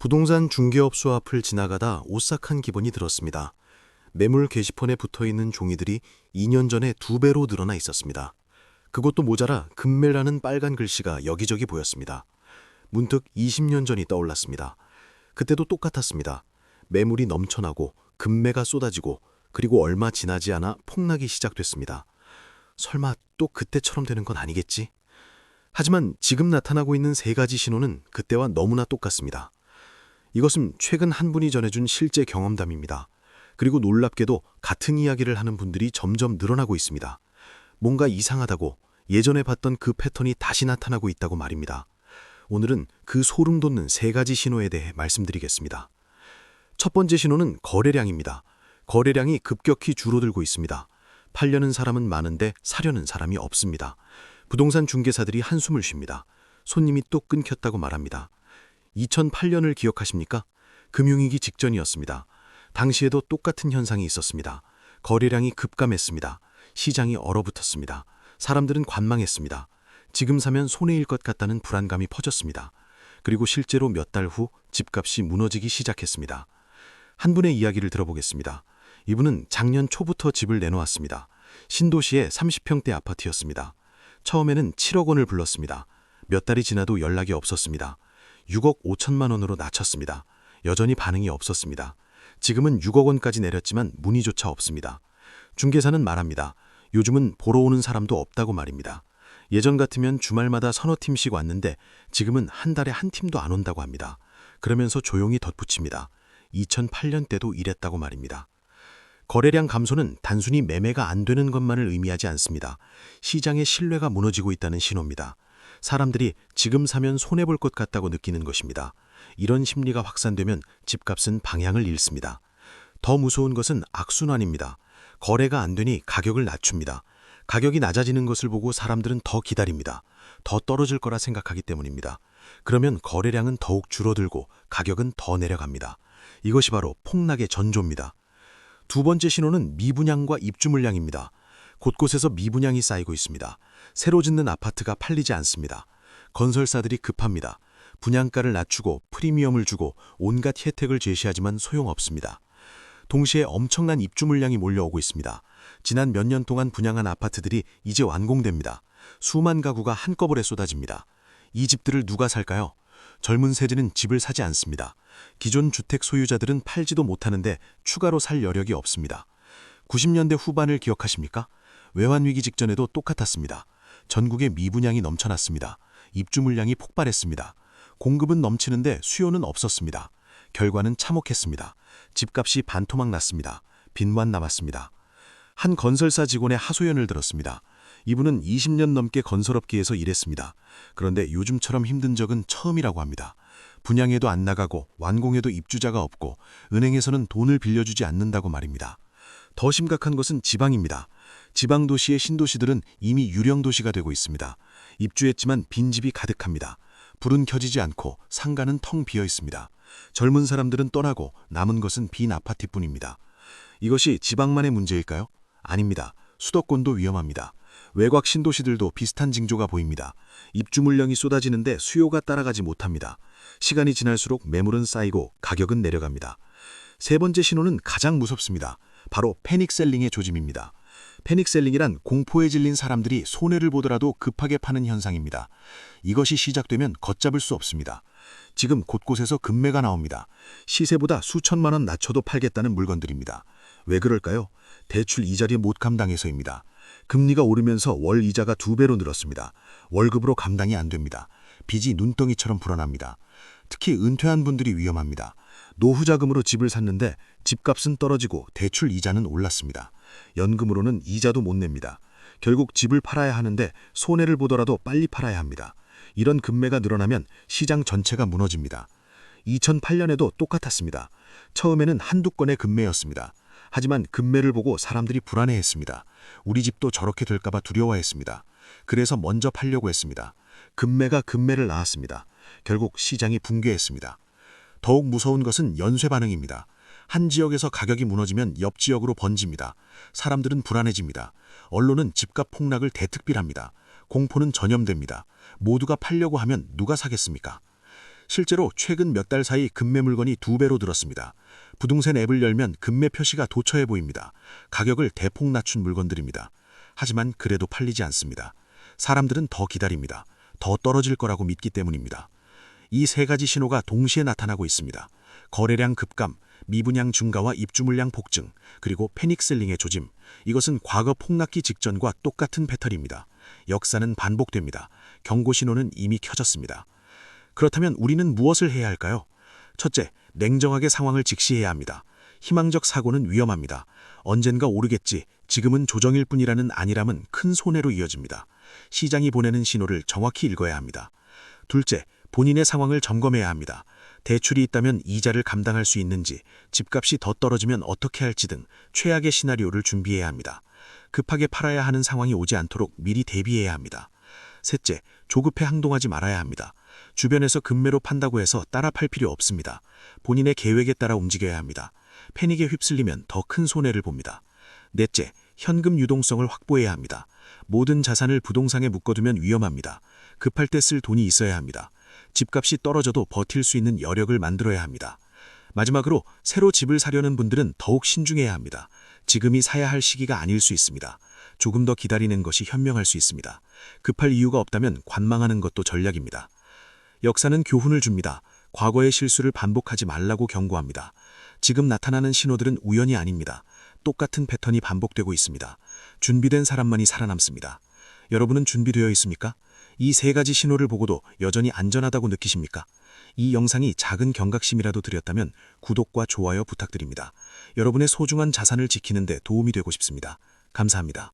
부동산 중개업소 앞을 지나가다 오싹한 기분이 들었습니다. 매물 게시판에 붙어있는 종이들이 2년 전에 2배로 늘어나 있었습니다. 그것도 모자라 급매라는 빨간 글씨가 여기저기 보였습니다. 문득 20년 전이 떠올랐습니다. 그때도 똑같았습니다. 매물이 넘쳐나고 급매가 쏟아지고 그리고 얼마 지나지 않아 폭락이 시작됐습니다. 설마 또 그때처럼 되는 건 아니겠지? 하지만 지금 나타나고 있는 세 가지 신호는 그때와 너무나 똑같습니다. 이것은 최근 한 분이 전해준 실제 경험담입니다. 그리고 놀랍게도 같은 이야기를 하는 분들이 점점 늘어나고 있습니다. 뭔가 이상하다고 예전에 봤던 그 패턴이 다시 나타나고 있다고 말입니다. 오늘은 그 소름 돋는 세 가지 신호에 대해 말씀드리겠습니다. 첫 번째 신호는 거래량입니다. 거래량이 급격히 줄어들고 있습니다. 팔려는 사람은 많은데 사려는 사람이 없습니다. 부동산 중개사들이 한숨을 쉽니다. 손님이 또 끊겼다고 말합니다. 2008년을 기억하십니까? 금융위기 직전이었습니다. 당시에도 똑같은 현상이 있었습니다. 거래량이 급감했습니다. 시장이 얼어붙었습니다. 사람들은 관망했습니다. 지금 사면 손해일 것 같다는 불안감이 퍼졌습니다. 그리고 실제로 몇 달 후 집값이 무너지기 시작했습니다. 한 분의 이야기를 들어보겠습니다. 이분은 작년 초부터 집을 내놓았습니다. 신도시의 30평대 아파트였습니다. 처음에는 7억 원을 불렀습니다. 몇 달이 지나도 연락이 없었습니다. 6억 5천만 원으로 낮췄습니다. 여전히 반응이 없었습니다. 지금은 6억 원까지 내렸지만 문의조차 없습니다. 중개사는 말합니다. 요즘은 보러 오는 사람도 없다고 말입니다. 예전 같으면 주말마다 서너 팀씩 왔는데 지금은 한 달에 한 팀도 안 온다고 합니다. 그러면서 조용히 덧붙입니다. 2008년 때도 이랬다고 말입니다. 거래량 감소는 단순히 매매가 안 되는 것만을 의미하지 않습니다. 시장의 신뢰가 무너지고 있다는 신호입니다. 사람들이 지금 사면 손해볼 것 같다고 느끼는 것입니다. 이런 심리가 확산되면 집값은 방향을 잃습니다. 더 무서운 것은 악순환입니다. 거래가 안 되니 가격을 낮춥니다. 가격이 낮아지는 것을 보고 사람들은 더 기다립니다. 더 떨어질 거라 생각하기 때문입니다. 그러면 거래량은 더욱 줄어들고 가격은 더 내려갑니다. 이것이 바로 폭락의 전조입니다. 두 번째 신호는 미분양과 입주 물량입니다. 곳곳에서 미분양이 쌓이고 있습니다. 새로 짓는 아파트가 팔리지 않습니다. 건설사들이 급합니다. 분양가를 낮추고 프리미엄을 주고 온갖 혜택을 제시하지만 소용없습니다. 동시에 엄청난 입주 물량이 몰려오고 있습니다. 지난 몇 년 동안 분양한 아파트들이 이제 완공됩니다. 수만 가구가 한꺼번에 쏟아집니다. 이 집들을 누가 살까요? 젊은 세대는 집을 사지 않습니다. 기존 주택 소유자들은 팔지도 못하는데 추가로 살 여력이 없습니다. 90년대 후반을 기억하십니까? 외환위기 직전에도 똑같았습니다. 전국에 미분양이 넘쳐났습니다. 입주 물량이 폭발했습니다. 공급은 넘치는데 수요는 없었습니다. 결과는 참혹했습니다. 집값이 반토막 났습니다. 빚만 남았습니다. 한 건설사 직원의 하소연을 들었습니다. 이분은 20년 넘게 건설업계에서 일했습니다. 그런데 요즘처럼 힘든 적은 처음이라고 합니다. 분양에도 안 나가고 완공에도 입주자가 없고 은행에서는 돈을 빌려주지 않는다고 말입니다. 더 심각한 것은 지방입니다. 지방 도시의 신도시들은 이미 유령 도시가 되고 있습니다. 입주했지만 빈집이 가득합니다. 불은 켜지지 않고 상가는 텅 비어 있습니다. 젊은 사람들은 떠나고 남은 것은 빈 아파트뿐입니다. 이것이 지방만의 문제일까요? 아닙니다. 수도권도 위험합니다. 외곽 신도시들도 비슷한 징조가 보입니다. 입주 물량이 쏟아지는데 수요가 따라가지 못합니다. 시간이 지날수록 매물은 쌓이고 가격은 내려갑니다. 세 번째 신호는 가장 무섭습니다. 바로 패닉셀링의 조짐입니다. 패닉셀링이란 공포에 질린 사람들이 손해를 보더라도 급하게 파는 현상입니다. 이것이 시작되면 걷잡을 수 없습니다. 지금 곳곳에서 급매가 나옵니다. 시세보다 수천만 원 낮춰도 팔겠다는 물건들입니다. 왜 그럴까요? 대출 이자리 못 감당해서입니다. 금리가 오르면서 월 이자가 2배로 늘었습니다. 월급으로 감당이 안 됩니다. 빚이 눈덩이처럼 불어납니다. 특히 은퇴한 분들이 위험합니다. 노후 자금으로 집을 샀는데 집값은 떨어지고 대출 이자는 올랐습니다. 연금으로는 이자도 못 냅니다. 결국 집을 팔아야 하는데 손해를 보더라도 빨리 팔아야 합니다. 이런 급매가 늘어나면 시장 전체가 무너집니다. 2008년에도 똑같았습니다. 처음에는 한두 건의 급매였습니다. 하지만 급매를 보고 사람들이 불안해했습니다. 우리 집도 저렇게 될까봐 두려워했습니다. 그래서 먼저 팔려고 했습니다. 급매가 급매를 낳았습니다. 결국 시장이 붕괴했습니다. 더욱 무서운 것은 연쇄 반응입니다. 한 지역에서 가격이 무너지면 옆 지역으로 번집니다. 사람들은 불안해집니다. 언론은 집값 폭락을 대특필합니다. 공포는 전염됩니다. 모두가 팔려고 하면 누가 사겠습니까? 실제로 최근 몇 달 사이 금매 물건이 2배로 늘었습니다. 부동산 앱을 열면 금매 표시가 도처해 보입니다. 가격을 대폭 낮춘 물건들입니다. 하지만 그래도 팔리지 않습니다. 사람들은 더 기다립니다. 더 떨어질 거라고 믿기 때문입니다. 이 세 가지 신호가 동시에 나타나고 있습니다. 거래량 급감, 미분양 증가와 입주 물량 폭증, 그리고 패닉셀링의 조짐. 이것은 과거 폭락기 직전과 똑같은 패턴입니다. 역사는 반복됩니다. 경고 신호는 이미 켜졌습니다. 그렇다면 우리는 무엇을 해야 할까요? 첫째, 냉정하게 상황을 직시해야 합니다. 희망적 사고는 위험합니다. 언젠가 오르겠지, 지금은 조정일 뿐이라는 안일함은 큰 손해로 이어집니다. 시장이 보내는 신호를 정확히 읽어야 합니다. 둘째, 본인의 상황을 점검해야 합니다. 대출이 있다면 이자를 감당할 수 있는지, 집값이 더 떨어지면 어떻게 할지 등 최악의 시나리오를 준비해야 합니다. 급하게 팔아야 하는 상황이 오지 않도록 미리 대비해야 합니다. 셋째, 조급해 행동하지 말아야 합니다. 주변에서 급매로 판다고 해서 따라 팔 필요 없습니다. 본인의 계획에 따라 움직여야 합니다. 패닉에 휩쓸리면 더 큰 손해를 봅니다. 넷째, 현금 유동성을 확보해야 합니다. 모든 자산을 부동산에 묶어두면 위험합니다. 급할 때 쓸 돈이 있어야 합니다. 집값이 떨어져도 버틸 수 있는 여력을 만들어야 합니다. 마지막으로 새로 집을 사려는 분들은 더욱 신중해야 합니다. 지금이 사야 할 시기가 아닐 수 있습니다. 조금 더 기다리는 것이 현명할 수 있습니다. 급할 이유가 없다면 관망하는 것도 전략입니다. 역사는 교훈을 줍니다. 과거의 실수를 반복하지 말라고 경고합니다. 지금 나타나는 신호들은 우연이 아닙니다. 똑같은 패턴이 반복되고 있습니다. 준비된 사람만이 살아남습니다. 여러분은 준비되어 있습니까? 이 세 가지 신호를 보고도 여전히 안전하다고 느끼십니까? 이 영상이 작은 경각심이라도 드렸다면 구독과 좋아요 부탁드립니다. 여러분의 소중한 자산을 지키는 데 도움이 되고 싶습니다. 감사합니다.